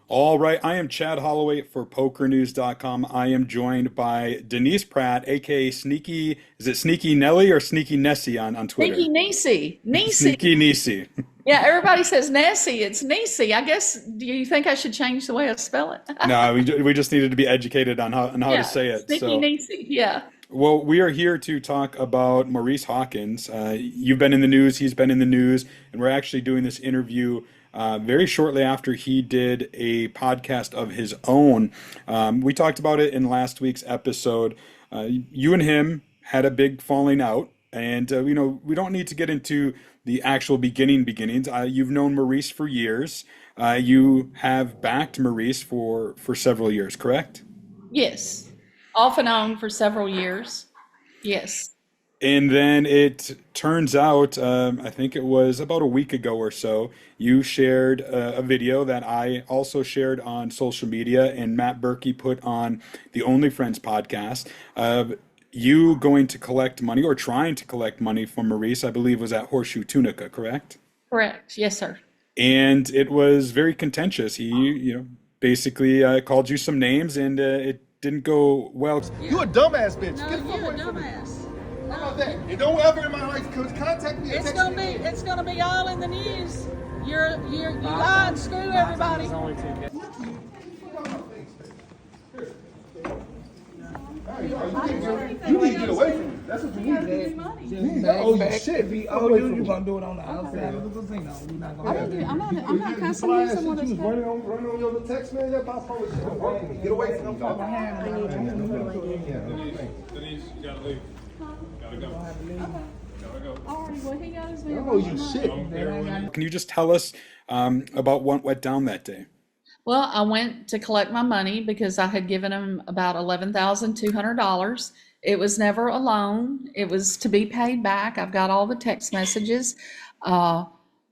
All right, I am Chad Holloway for PokerNews.com. I am joined by Denise Pratt, aka Sneaky. Is it Sneaky Nelly or Sneaky Nessie on Sneaky Twitter? Niecy. Niecy. Sneaky Nessie. Yeah, everybody says Nessie. It's Niecy. I guess, do you think I should change the way I spell it? No, we just needed to be educated on how to Yeah, say it. Sneaky So, Niecy. Yeah. well, we are here to talk about Maurice Hawkins. You've been in the news, he's been in the news, and we're actually doing this interview very shortly after he did a podcast of his own. We talked about it in last week's episode. You and him had a big falling out, and we don't need to get into the actual beginnings. You've known Maurice for years. You have backed Maurice for several years, correct? Yes. Off and on for several years. Yes. And then it turns out, I think it was about a week ago or so, you shared a video that I also shared on social media, and Matt Berkey put on the Only Friends podcast of you going to collect money or trying to collect money from Maurice, I believe was at Horseshoe Tunica, correct? Correct. Yes, sir. And it was very contentious. He, basically called you some names, and it didn't go well. You a dumbass bitch. No, Get the fuck you're a away from me. dumbass. How about that? And don't ever in my life contact me or It's text gonna me. it's gonna be all in the news. You lie and screw everybody. You need to get away from me. That's what you need. You need to owe you shit. If he owe you, you gonna do it on the outside of the casino. We're not gonna I'm not cussing you. Someone You that's was running on your little text, man. That bipolar shit don't work for me. Get away from me, dog. Denise, you gotta leave. Gotta go. Gotta go. already. Well, he got his I owe you shit. Can you just tell us about what went down that day? Well, I went to collect my money because I had given him about $11,200. It was never a loan. It was to be paid back. I've got all the text messages.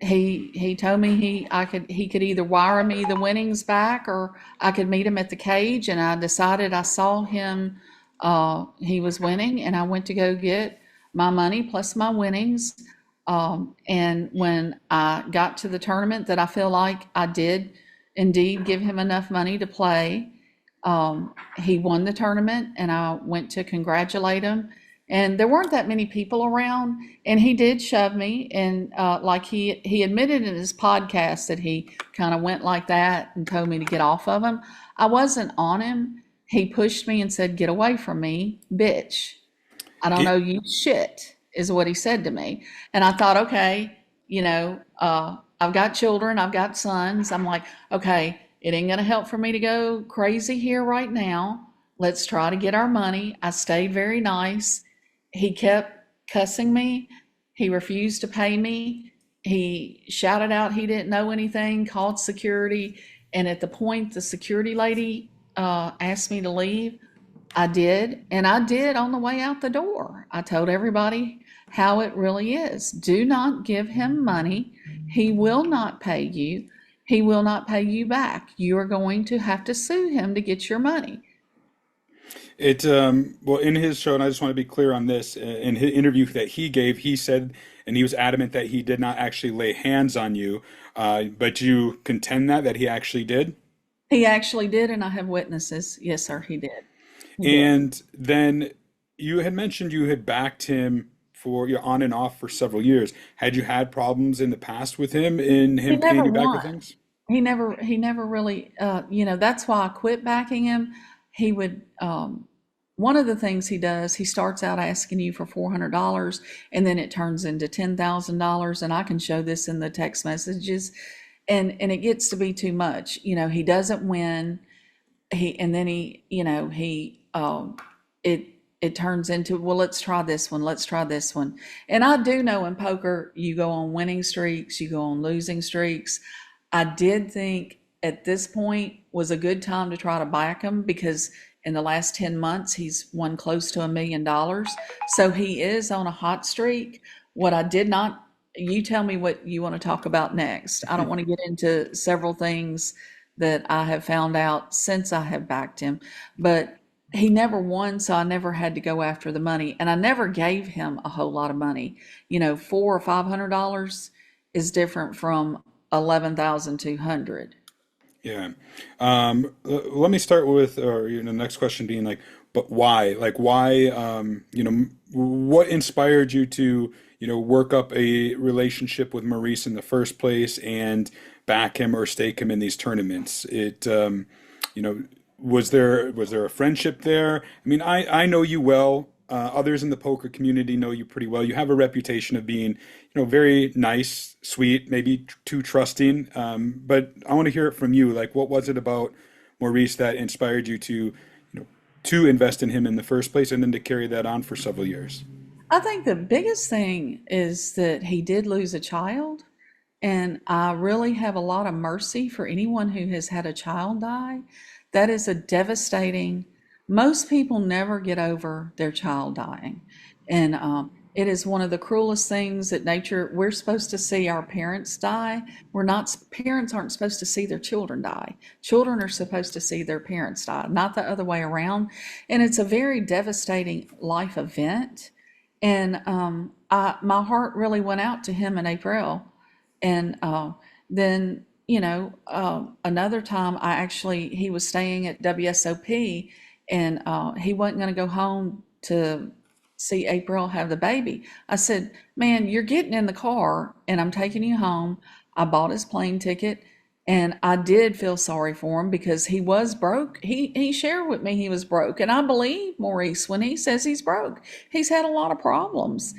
He told me he could either wire me the winnings back or I could meet him at the cage. And I decided I saw him. He was winning, and I went to go get my money plus my winnings. And when I got to the tournament that I feel like I did indeed give him enough money to play, he won the tournament, and I went to congratulate him. And there weren't that many people around, and he did shove me. And like he admitted in his podcast that he kind of went like that and told me to get off of him. I wasn't on him. He pushed me and said, "Get away from me, bitch. I don't know you shit," is what he said to me. And I thought, okay, I've got children, I've got sons. I'm like, okay, it ain't gonna help for me to go crazy here right now. Let's try to get our money. I stayed very nice. He kept cussing me. He refused to pay me. He shouted out he didn't know anything, called security. And at the point the security lady asked me to leave, I did. And I did on the way out the door. I told everybody how it really is. Do not give him money. He will not pay you. He will not pay you back. You are going to have to sue him to get your money. Well, in his show, and I just want to be clear on this, in his interview that he gave, he said, and he was adamant that he did not actually lay hands on you, but you contend that he actually did? He actually did, and I have witnesses. Yes, sir, he did. And then you had mentioned you had backed him for on and off for several years. Had you had problems in the past with him in him paying never you back won. with things? He never really, that's why I quit backing him. He would, one of the things he does, he starts out asking you for $400, and then it turns into $10,000. And I can show this in the text messages, and it gets to be too much. He doesn't win. It turns into, well, let's try this one. Let's try this one. And I do know in poker, you go on winning streaks, you go on losing streaks. I did think at this point was a good time to try to back him because in the last 10 months, he's won close to $1 million. So he is on a hot streak. What I did not, you tell me what you want to talk about next. I don't want to get into several things that I have found out since I have backed him, but he never won, so I never had to go after the money, and I never gave him a whole lot of money. $400 or $500 is different from 11,200. Yeah. Let me start with, or the next question being like, but why? Like, why? What inspired you to, work up a relationship with Maurice in the first place and back him or stake him in these tournaments? You know, was there a friendship there? I mean, I know you well. Others in the poker community know you pretty well. You have a reputation of being, very nice, sweet, maybe too trusting. But I want to hear it from you. Like, what was it about Maurice that inspired you to invest in him in the first place, and then to carry that on for several years? I think the biggest thing is that he did lose a child, and I really have a lot of mercy for anyone who has had a child die. That is a devastating, most people never get over their child dying. And it is one of the cruelest things that nature, we're supposed to see our parents die. We're not, parents aren't supposed to see their children die. Children are supposed to see their parents die, not the other way around. And it's a very devastating life event. And my heart really went out to him in April. And then, another time he was staying at WSOP, and he wasn't going to go home to see April have the baby. I said, man, you're getting in the car and I'm taking you home. I bought his plane ticket, and I did feel sorry for him because he was broke. He shared with me he was broke. And I believe Maurice when he says he's broke. He's had a lot of problems.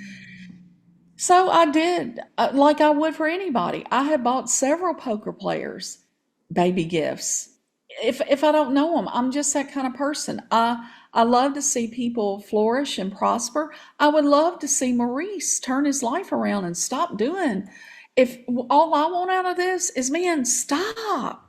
So I did, like I would for anybody. I had bought several poker players baby gifts. If I don't know them, I'm just that kind of person. I love to see people flourish and prosper. I would love to see Maurice turn his life around and stop doing. If all I want out of this is, man, stop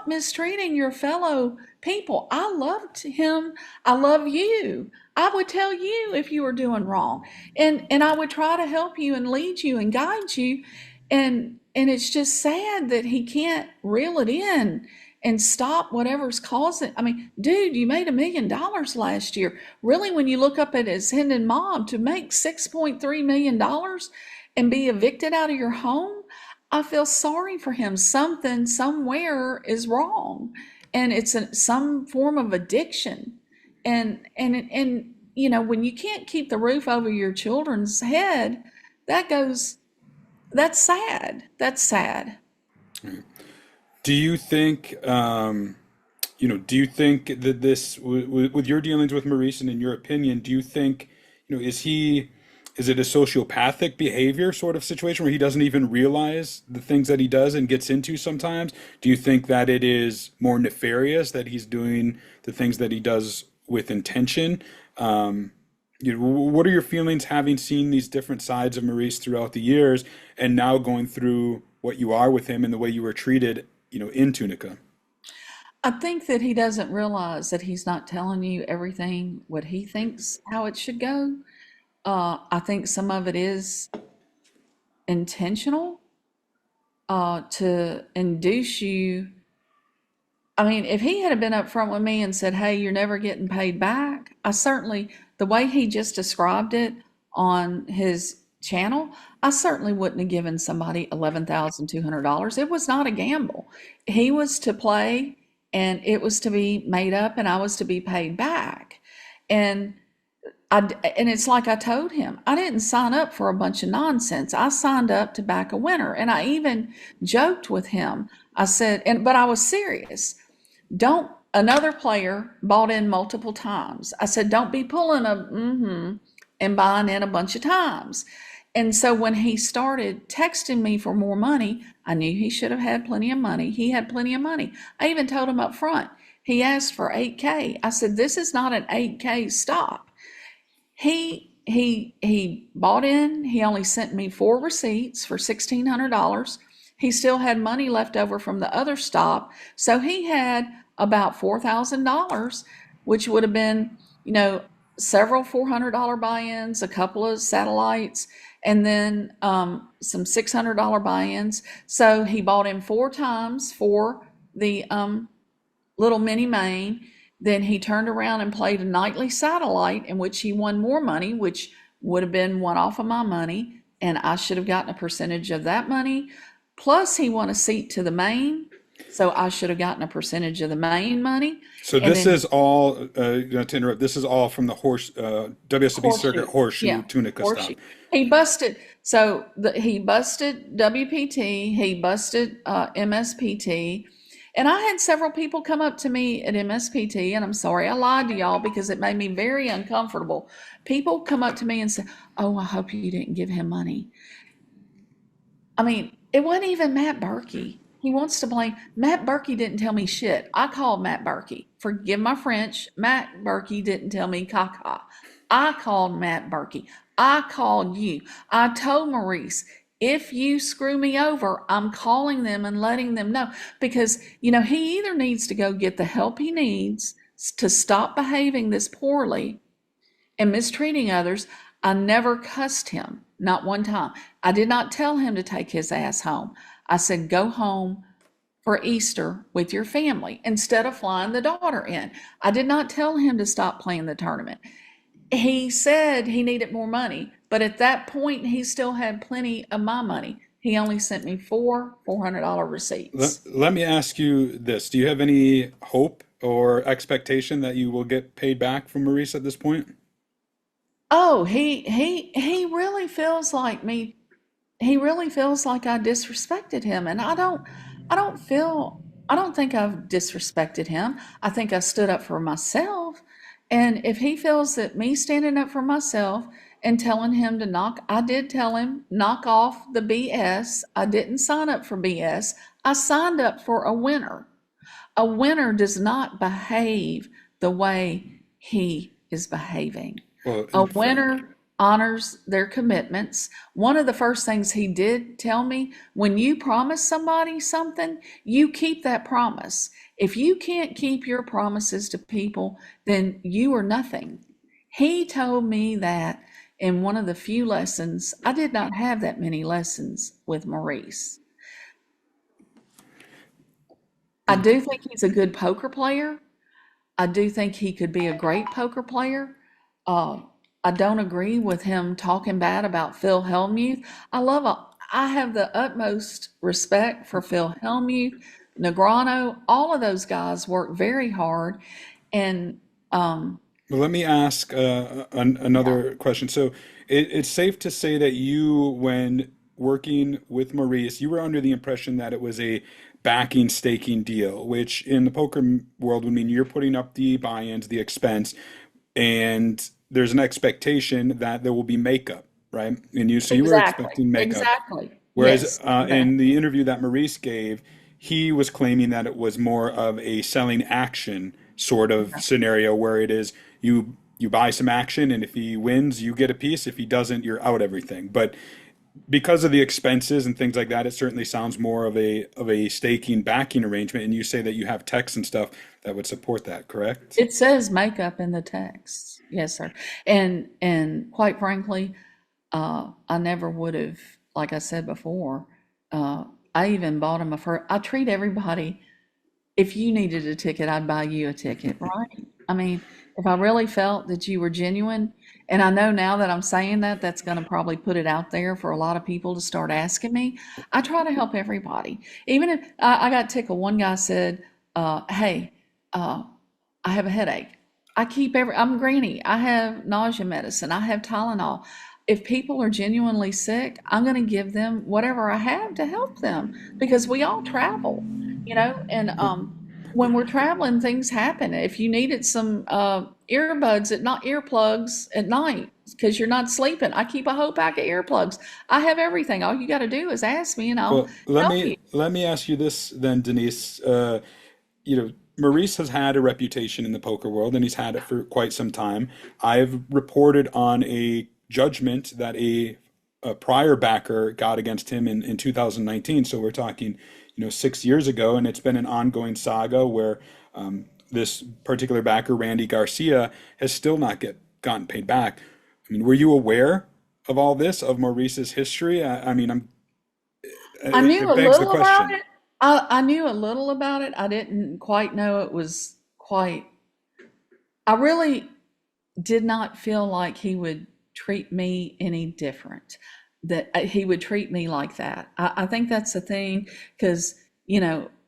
mistreating your fellow people. I loved him. I love you. I would tell you if you were doing wrong, and I would try to help you and lead you and guide you. And it's just sad that he can't reel it in and stop whatever's causing. I mean, dude, you made $1 million last year. Really, when you look up at his Hendon mob, to make $6.3 million and be evicted out of your home, I feel sorry for him. Something somewhere is wrong, and it's some form of addiction. And when you can't keep the roof over your children's head, that's sad. That's sad. Do you think, that this, with your dealings with Maurice, and in your opinion, do you think, is it a sociopathic behavior sort of situation where he doesn't even realize the things that he does and gets into sometimes? Do you think that it is more nefarious, that he's doing the things that he does with intention? What are your feelings having seen these different sides of Maurice throughout the years, and now going through what you are with him and the way you were treated, in Tunica? I think that he doesn't realize that he's not telling you everything what he thinks how it should go. I think some of it is intentional to induce you. I mean, if he had been upfront with me and said, hey, you're never getting paid back, the way he just described it on his channel, I certainly wouldn't have given somebody $11,200. It was not a gamble. He was to play, and it was to be made up, and I was to be paid back. And it's like I told him, I didn't sign up for a bunch of nonsense. I signed up to back a winner. And I even joked with him. I said, but I was serious. Another player bought in multiple times. I said, don't be pulling and buying in a bunch of times. And so when he started texting me for more money, I knew he should have had plenty of money. He had plenty of money. I even told him up front. He asked for $8K. I said, this is not an $8K stop. He bought in. He only sent me 4 receipts for $1,600. He still had money left over from the other stop. So he had about $4,000, which would have been, several $400 buy-ins, a couple of satellites, and then some $600 buy-ins. So he bought in 4 times for the little mini main. Then he turned around and played a nightly satellite in which he won more money, which would have been one off of my money, and I should have gotten a percentage of that money. Plus, he won a seat to the main. So I should have gotten a percentage of the main money. So And this then is all, to interrupt, this is all from the WSOP circuit Horseshoe, horseshoe yeah, Tunica stuff. Horseshoe. He busted. So he busted WPT. He busted MSPT. And I had several people come up to me at MSPT, and I'm sorry I lied to y'all because it made me very uncomfortable. People come up to me and say, "Oh, I hope you didn't give him money." I mean, it wasn't even Matt Berkey. He wants to blame. Matt Berkey didn't tell me shit. I called Matt Berkey. Forgive my French. Matt Berkey didn't tell me caca. I called Matt Berkey. I called you. I told Maurice, if you screw me over, I'm calling them and letting them know. Because, he either needs to go get the help he needs to stop behaving this poorly and mistreating others. I never cussed him, not one time. I did not tell him to take his ass home. I said, go home for Easter with your family instead of flying the daughter in. I did not tell him to stop playing the tournament. He said he needed more money, but at that point, he still had plenty of my money. He only sent me four $400 receipts. Let me ask you this. Do you have any hope or expectation that you will get paid back from Maurice at this point? Oh, he really feels like me. He really feels like I disrespected him, and I don't think I've disrespected him. I think I stood up for myself. And if he feels that me standing up for myself and telling him I did tell him, knock off the BS. I didn't sign up for BS. I signed up for a winner. A winner does not behave the way he is behaving. Well, A winner honors their commitments. One of the first things he did tell me, when you promise somebody something, you keep that promise. If you can't keep your promises to people, then you are nothing. He told me that in one of the few lessons. I did not have that many lessons with Maurice. I do think he's a good poker player. I do think he could be a great poker player. I don't agree with him talking bad about Phil Hellmuth. I have the utmost respect for Phil Hellmuth, Negreanu. All of those guys work very hard, and Well, let me ask another question. So it's safe to say that you, when working with Maurice, you were under the impression that it was a backing staking deal, which in the poker world would mean you're putting up the buy-ins, the expense, and there's an expectation that there will be makeup, right? So you were expecting makeup. exactly, Whereas yes, in the interview that Maurice gave, he was claiming that it was more of a selling action sort of scenario where it is you buy some action, and if he wins, you get a piece. If he doesn't, you're out everything. But because of the expenses and things like that, it certainly sounds more of a staking backing arrangement. And you say that you have text and stuff that would support that, correct? It says makeup in the text, yes, sir. And quite frankly, I never would have, like I said before. I even bought him I treat everybody. If you needed a ticket, I'd buy you a ticket, right? I mean, if I really felt that you were genuine, and I know now that I'm saying that, that's going to probably put it out there for a lot of people to start asking me. I try to help everybody. Even if I got tickled, one guy said, hey, I have a headache. I'm granny. I have nausea medicine. I have Tylenol. If people are genuinely sick, I'm going to give them whatever I have to help them because we all travel, and when we're traveling, things happen. If you needed some earbuds not earplugs at night because you're not sleeping, I keep a whole pack of earplugs. I have everything. All you got to do is ask me and I'll Well, let help you. me let me ask you this then, Denise. Maurice has had a reputation in the poker world, and he's had it for quite some time. I've reported on a judgment that a prior backer got against him in 2019. So we're talking, 6 years ago, and it's been an ongoing saga where this particular backer, Randy Garcia, has still not gotten paid back. I mean, were you aware of all this, of Maurice's history? I mean, I knew it a begs the little about question. it. I knew a little about it. I didn't quite know it was quite. I really did not feel like he would treat me any different, that he would treat me like that. I think that's the thing, because,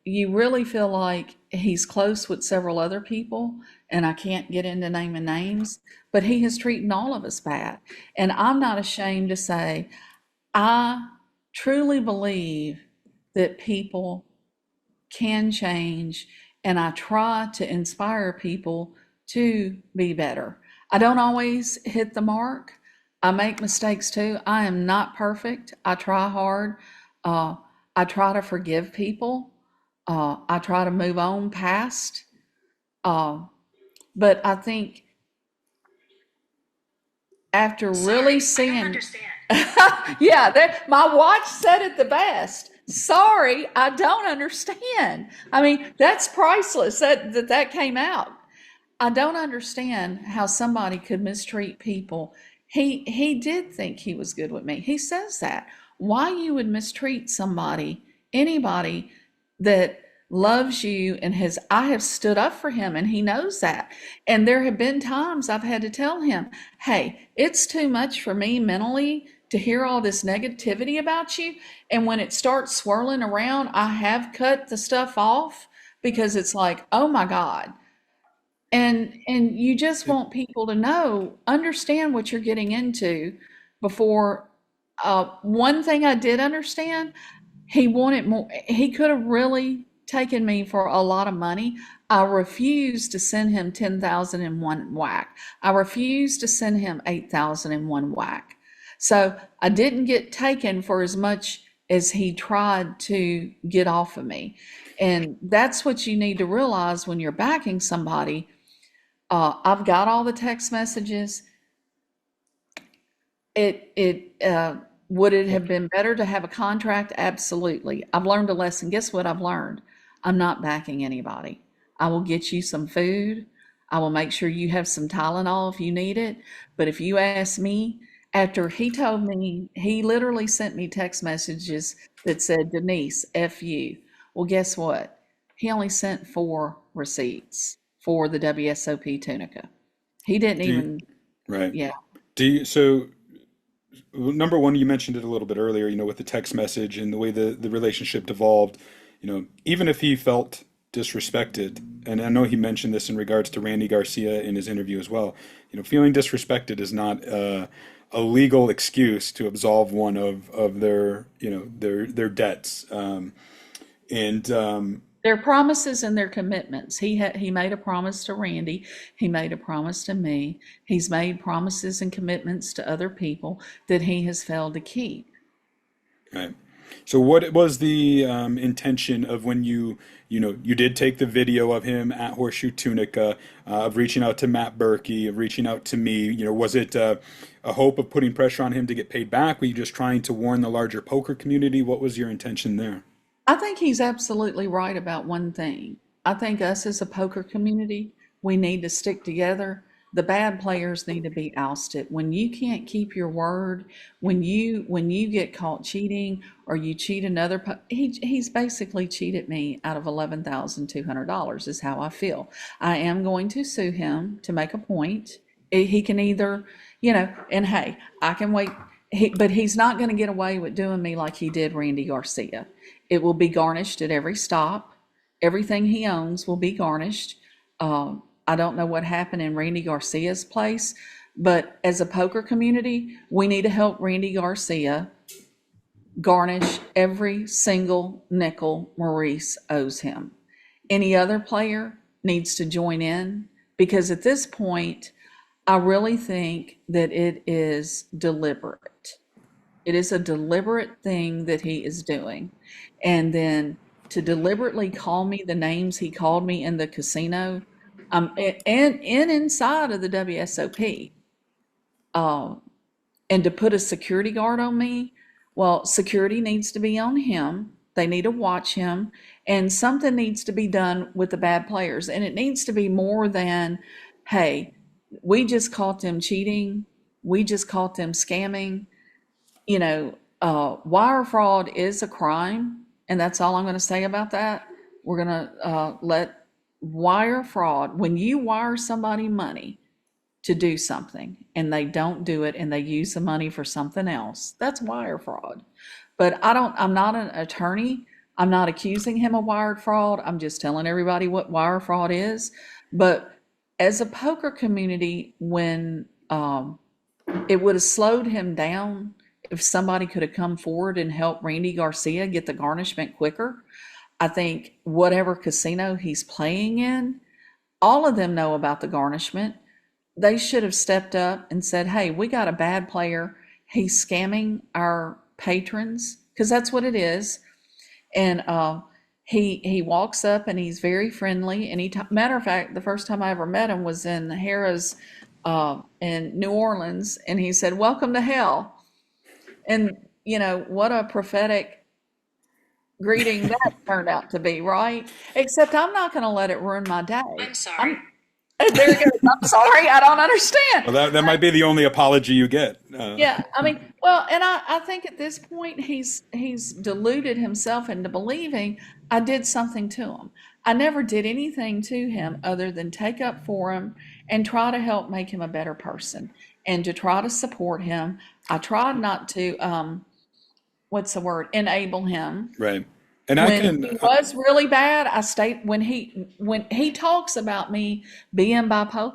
you really feel like he's close with several other people, and I can't get into naming names, but he has treated all of us bad. And I'm not ashamed to say, I truly believe that people can change, and I try to inspire people to be better. I don't always hit the mark. I make mistakes too. I am not perfect. I try hard. Uh, I try to forgive people. I try to move on past. Uh, but I think after really seeing, yeah, my watch said it the best. Sorry, I don't understand. I mean, that's priceless that came out. I don't understand how somebody could mistreat people. He did think he was good with me. He says that. Why you would mistreat somebody, anybody that loves you and I have stood up for him, and he knows that. And there have been times I've had to tell him, hey, it's too much for me mentally to hear all this negativity about you. And when it starts swirling around, I have cut the stuff off because it's like, oh my God. And you just want people to know, understand what you're getting into before. One thing I did understand, he wanted more. He could have really taken me for a lot of money. I refused to send him 10,000 in one whack. I refused to send him 8,000 in one whack. So I didn't get taken for as much as he tried to get off of me. And that's what you need to realize when you're backing somebody. I've got all the text messages. Would it have been better to have a contract? Absolutely. I've learned a lesson. Guess what I've learned? I'm not backing anybody. I will get you some food. I will make sure you have some Tylenol if you need it. But if you ask me, after he told me, he literally sent me text messages that said, Denise, F you. Well, guess what? He only sent 4 receipts for the WSOP Tunica. He didn't even, Right. yeah. So number one, you mentioned it a little bit earlier, with the text message and the way the relationship devolved, even if he felt disrespected, and I know he mentioned this in regards to Randy Garcia in his interview as well, feeling disrespected is not a legal excuse to absolve one of their, their debts. Their promises and their commitments. He made a promise to Randy. He made a promise to me. He's made promises and commitments to other people that he has failed to keep. Right. So what was the intention of when you did take the video of him at Horseshoe Tunica, of reaching out to Matt Berkey, of reaching out to me? Was it a hope of putting pressure on him to get paid back? Were you just trying to warn the larger poker community? What was your intention there? I think he's absolutely right about one thing. I think us as a poker community, we need to stick together. The bad players need to be ousted. When you can't keep your word, when you get caught cheating or you cheat another, he's basically cheated me out of $11,200 is how I feel. I am going to sue him to make a point. He can either, and hey, I can wait. But he's not going to get away with doing me like he did Randy Garcia. It will be garnished at every stop. Everything he owns will be garnished. I don't know what happened in Randy Garcia's place, but as a poker community, we need to help Randy Garcia garnish every single nickel Maurice owes him. Any other player needs to join in, because at this point, I really think that it is deliberate. It is a deliberate thing that he is doing. And then to deliberately call me the names he called me in the casino, and inside of the WSOP, and to put a security guard on me, well, security needs to be on him. They need to watch him, and something needs to be done with the bad players. And it needs to be more than, hey, we just caught them cheating. We just caught them scamming. Wire fraud is a crime, and that's all I'm going to say about that. We're going to let wire fraud, when you wire somebody money to do something and they don't do it and they use the money for something else, that's wire fraud. But I'm not an attorney, I'm not accusing him of wire fraud. I'm just telling everybody what wire fraud is. But as a poker community, when it would have slowed him down if somebody could have come forward and helped Randy Garcia get the garnishment quicker. I think whatever casino he's playing in, all of them know about the garnishment. They should have stepped up and said, hey, we got a bad player. He's scamming our patrons, because that's what it is. And he walks up and he's very friendly. And matter of fact, the first time I ever met him was in Harrah's in New Orleans, and he said, welcome to hell. And, you know, what a prophetic greeting that turned out to be, right? Except I'm not going to let it ruin my day. I'm sorry. There it goes. I'm sorry, I don't understand. Well, that might be the only apology you get. Yeah, I mean, well, and I think at this point he's deluded himself into believing I did something to him. I never did anything to him other than take up for him and try to help make him a better person and to try to support him. I tried not to, enable him. Right. And When he was really bad, when he talks about me being bipolar.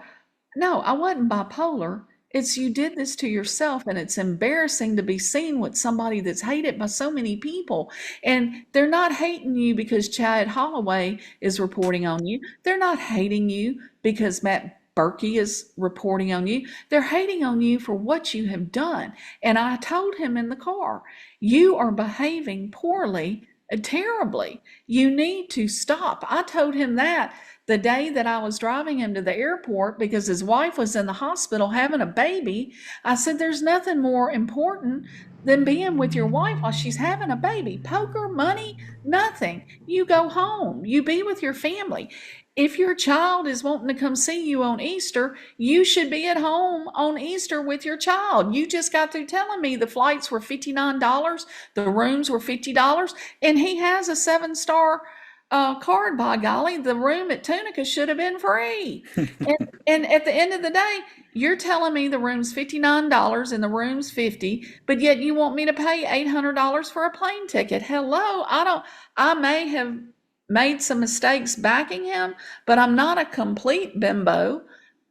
No, I wasn't bipolar. It's you did this to yourself, and it's embarrassing to be seen with somebody that's hated by so many people. And they're not hating you because Chad Holloway is reporting on you. They're not hating you because Matt Berkey is reporting on you. They're hating on you for what you have done. And I told him in the car, you are behaving poorly, terribly. You need to stop. I told him that the day that I was driving him to the airport because his wife was in the hospital having a baby. I said, there's nothing more important than being with your wife while she's having a baby. Poker, money, nothing. You go home. You be with your family. If your child is wanting to come see you on Easter, you should be at home on Easter with your child. You just got through telling me the flights were $59, the rooms were $50, and he has a 7-star card, by golly. The room at Tunica should have been free. and at the end of the day, you're telling me the room's $59 and the room's $50, but yet you want me to pay $800 for a plane ticket. Hello, I may have made some mistakes backing him, but I'm not a complete bimbo.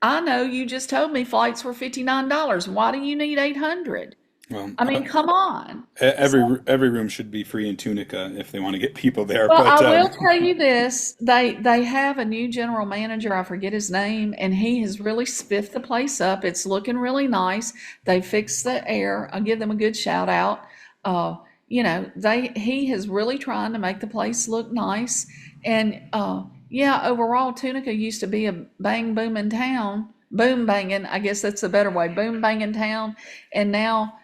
I know you just told me flights were $59. Why do you need $800? Well, I mean, come on. Every room should be free in Tunica if they want to get people there. Well, but I will tell you this: they have a new general manager. I forget his name, and he has really spiffed the place up. It's looking really nice. They fixed the air. I'll give them a good shout out. You know, he is really trying to make the place look nice. And yeah, overall, Tunica used to be a bang booming town, boom banging. I guess that's a better way, boom banging town. And now,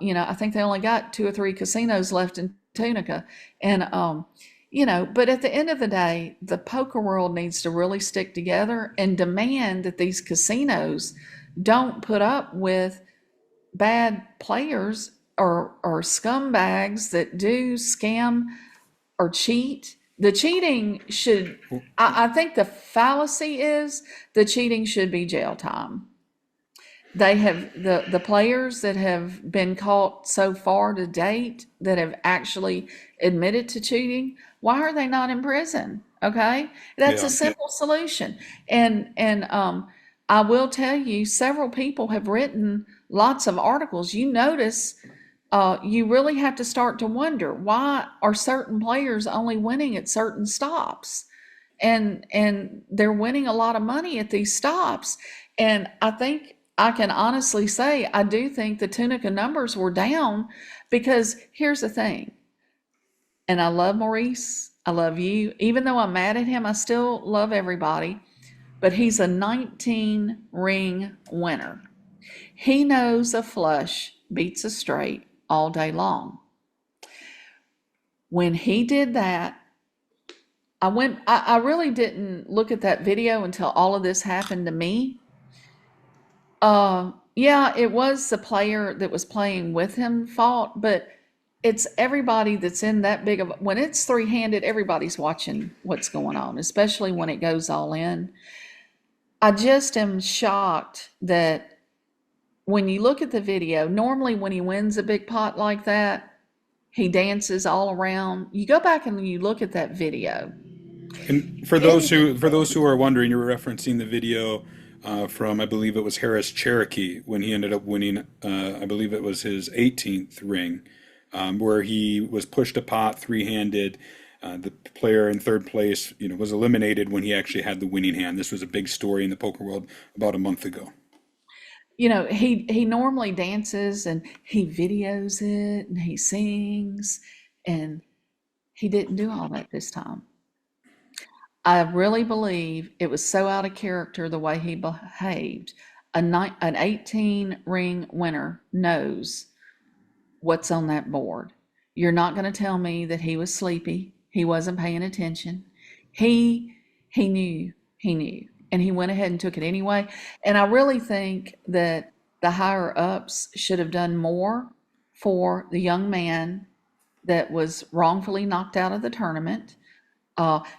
you know, I think they only got 2 or 3 casinos left in Tunica. And you know, but at the end of the day, the poker world needs to really stick together and demand that these casinos don't put up with bad players or scumbags that do scam or cheat. The cheating should, I think the fallacy is the cheating should be jail time. They have, the players that have been caught so far to date that have actually admitted to cheating, why are they not in prison? Okay, that's a simple solution. And I will tell you, several people have written lots of articles. You notice, you really have to start to wonder, why are certain players only winning at certain stops? And they're winning a lot of money at these stops. And I think I can honestly say, I do think the Tunica numbers were down, because here's the thing. And I love Maurice. I love you. Even though I'm mad at him, I still love everybody. But he's a 19 ring winner. He knows a flush beats a straight all day long. When he did that, I really didn't look at that video until all of this happened to me. Yeah, it was the player that was playing with him fault, but it's everybody that's in that big of, when it's three-handed, everybody's watching what's going on, especially when it goes all in. I just am shocked that when you look at the video, normally when he wins a big pot like that, He dances all around. You go back and you look at that video. And for those who are wondering, you're referencing the video from, I believe it was Harris Cherokee, when he ended up winning. I believe it was his 18th ring, where he was pushed a pot three-handed. The player in third place, was eliminated when he actually had the winning hand. This was a big story in the poker world about a month ago. He normally dances and he videos it and he sings, and he didn't do all that this time. I really believe it was so out of character the way he behaved. An 18 ring winner knows what's on that board. You're not going to tell me that he was sleepy. He wasn't paying attention. He knew, and he went ahead and took it anyway. And I really think that the higher ups should have done more for the young man that was wrongfully knocked out of the tournament.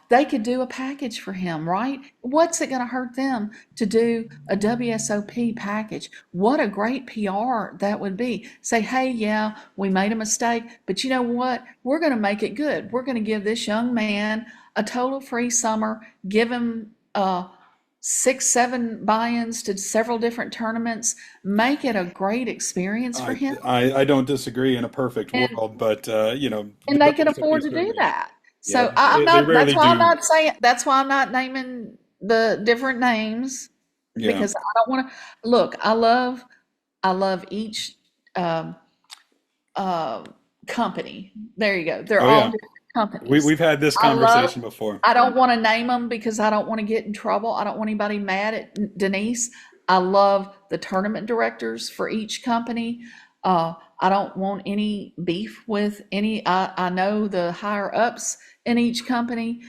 They could do a package for him, right? What's it going to hurt them to do a WSOP package? What a great PR that would be. Say, hey, yeah, we made a mistake, but you know what? We're going to make it good. We're going to give this young man a total free summer, give him 6-7 buy-ins to several different tournaments, make it a great experience for him. I don't disagree in a perfect world, but and they can afford to do that. So Yeah, I'm they not. rarely That's why I'm do. not saying. That's why I'm not naming the different names, Yeah. because I don't want to look. I love each company. There you go. They're Oh, all yeah. different companies. We've had this I love- conversation before. I don't want to name them because I don't want to get in trouble. I don't want anybody mad at Denise. I love the tournament directors for each company. I don't want any beef with any. I know the higher ups in each company.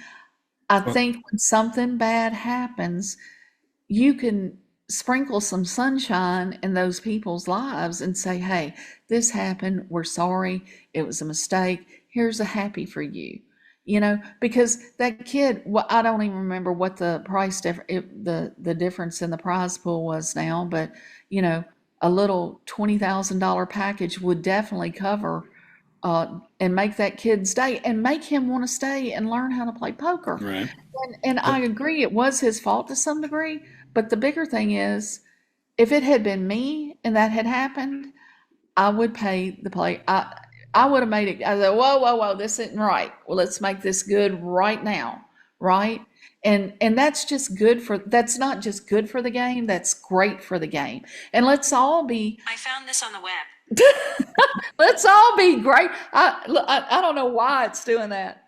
I think when something bad happens, you can sprinkle some sunshine in those people's lives and say, hey, this happened. We're sorry. It was a mistake. Here's a happy for you. Because that kid, well, I don't even remember what the price the difference in the prize pool was now, but a little $20,000 package would definitely cover and make that kid stay and make him want to stay and learn how to play poker. Right. And I agree, it was his fault to some degree, but the bigger thing is, if it had been me and that had happened, I would pay the play. I would have made it. I said, whoa, this isn't right. Well, let's make this good right now, right? And that's that's not just good for the game, that's great for the game. And let's all be. I found this on the web. Let's all be great. I don't know why it's doing that.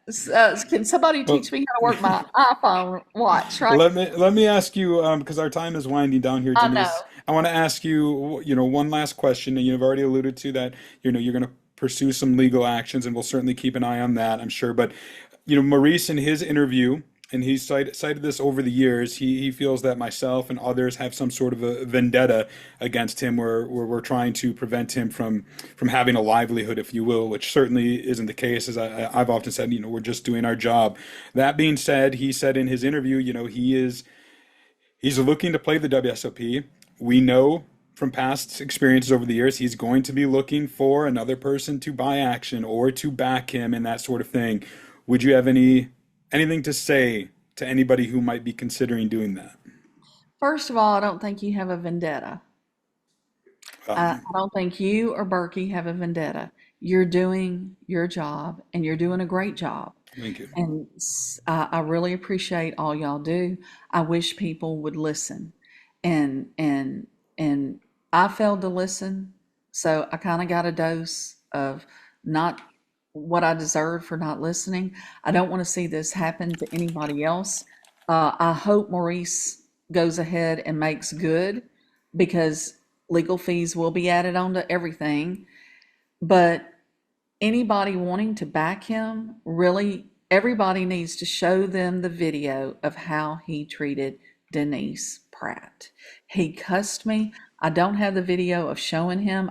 Can somebody teach me how to work my iPhone watch? Right. Let me ask you, because our time is winding down here, I Denise. know. I want to ask you, one last question, and you've already alluded to that. You're going to pursue some legal actions, and we'll certainly keep an eye on that, I'm sure. But Maurice, in his interview, and he's cited this over the years, he feels that myself and others have some sort of a vendetta against him, where we're trying to prevent him from having a livelihood, if you will, which certainly isn't the case. As I've often said, we're just doing our job. That being said, he said in his interview, he's looking to play the WSOP. We know from past experiences over the years, he's going to be looking for another person to buy action or to back him and that sort of thing. Would you have anything to say to anybody who might be considering doing that? First of all, I don't think you have a vendetta. I don't think you or Berkey have a vendetta. You're doing your job, and you're doing a great job. Thank you. And I really appreciate all y'all do. I wish people would listen, and I failed to listen, so I kind of got a dose of not what I deserved for not listening. I don't want to see this happen to anybody else. I hope Maurice goes ahead and makes good, because legal fees will be added onto everything. But anybody wanting to back him, really, everybody needs to show them the video of how he treated Denise Pratt. He cussed me. I don't have the video of showing him,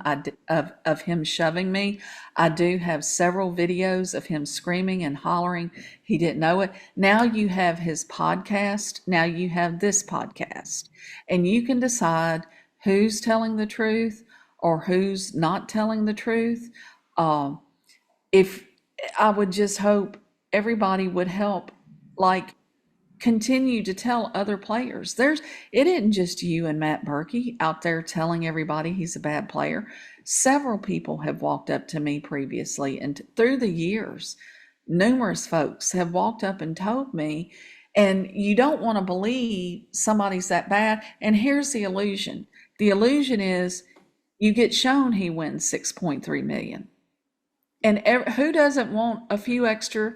of him shoving me. I do have several videos of him screaming and hollering. He didn't know it. Now you have his podcast. Now you have this podcast. And you can decide who's telling the truth or who's not telling the truth. if I would just hope everybody would help, like, continue to tell other players. It isn't just you and Matt Berkey out there telling everybody he's a bad player. Several people have walked up to me previously, and through the years, numerous folks have walked up and told me, and you don't want to believe somebody's that bad. And here's the illusion. The illusion is you get shown he wins 6.3 million. And who doesn't want a few extra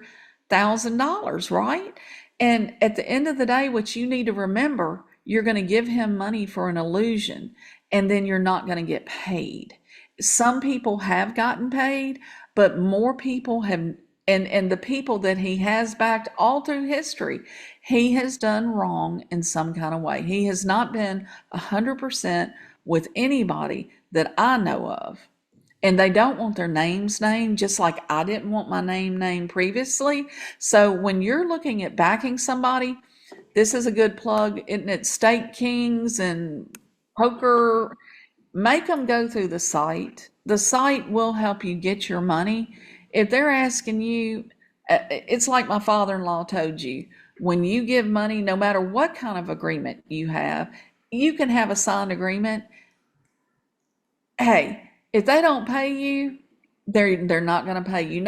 $1,000, right? And at the end of the day, what you need to remember, you're going to give him money for an illusion, and then you're not going to get paid. Some people have gotten paid, but more people have, and the people that he has backed all through history, he has done wrong in some kind of way. He has not been 100% with anybody that I know of. And they don't want their names named, just like I didn't want my name named previously. So when you're looking at backing somebody, this is a good plug, isn't it? Stake Kings and poker, make them go through the site. The site will help you get your money. If they're asking you, it's like my father-in-law told you, when you give money, no matter what kind of agreement you can have a signed agreement. Hey, if they don't pay you, they're not going to pay you.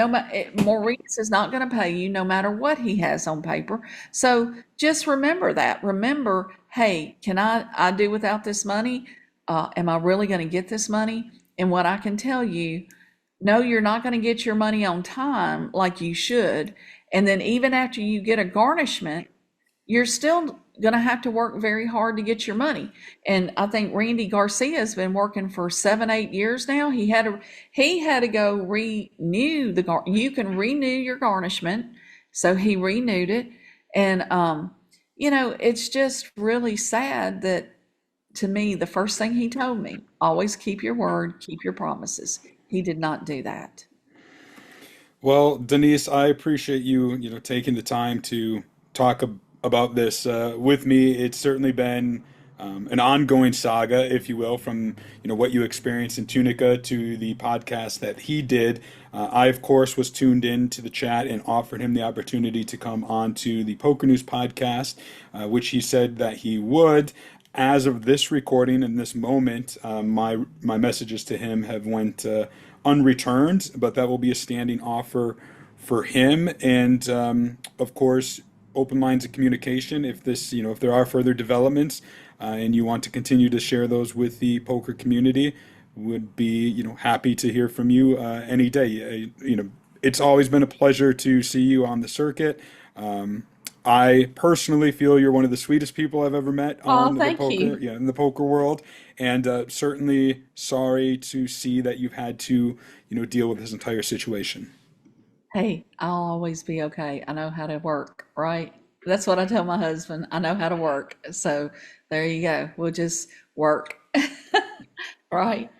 Maurice is not going to pay you no matter what he has on paper. So just remember that. Remember, hey, can I do without this money? Am I really going to get this money? And what I can tell you, no, you're not going to get your money on time like you should. And then even after you get a garnishment, you're still going to have to work very hard to get your money. And I think Randy Garcia has been working for 7-8 years now. He had to go renew you can renew your garnishment. So he renewed it. And, it's just really sad that, to me, the first thing he told me, always keep your word, keep your promises. He did not do that. Well, Denise, I appreciate you, taking the time to talk about this with me. It's certainly been an ongoing saga, if you will, from what you experienced in Tunica to the podcast that he did. I, of course, was tuned in to the chat and offered him the opportunity to come on to the Poker News podcast, which he said that he would. As of this recording in this moment, my messages to him have went unreturned, but that will be a standing offer for him. And of course, open lines of communication. If there are further developments and you want to continue to share those with the poker community, would be happy to hear from you any day. It's always been a pleasure to see you on the circuit. I personally feel you're one of the sweetest people I've ever met in the poker world, and certainly sorry to see that you've had to deal with this entire situation. Hey, I'll always be okay. I know how to work, right? That's what I tell my husband. I know how to work. So there you go. We'll just work. Right?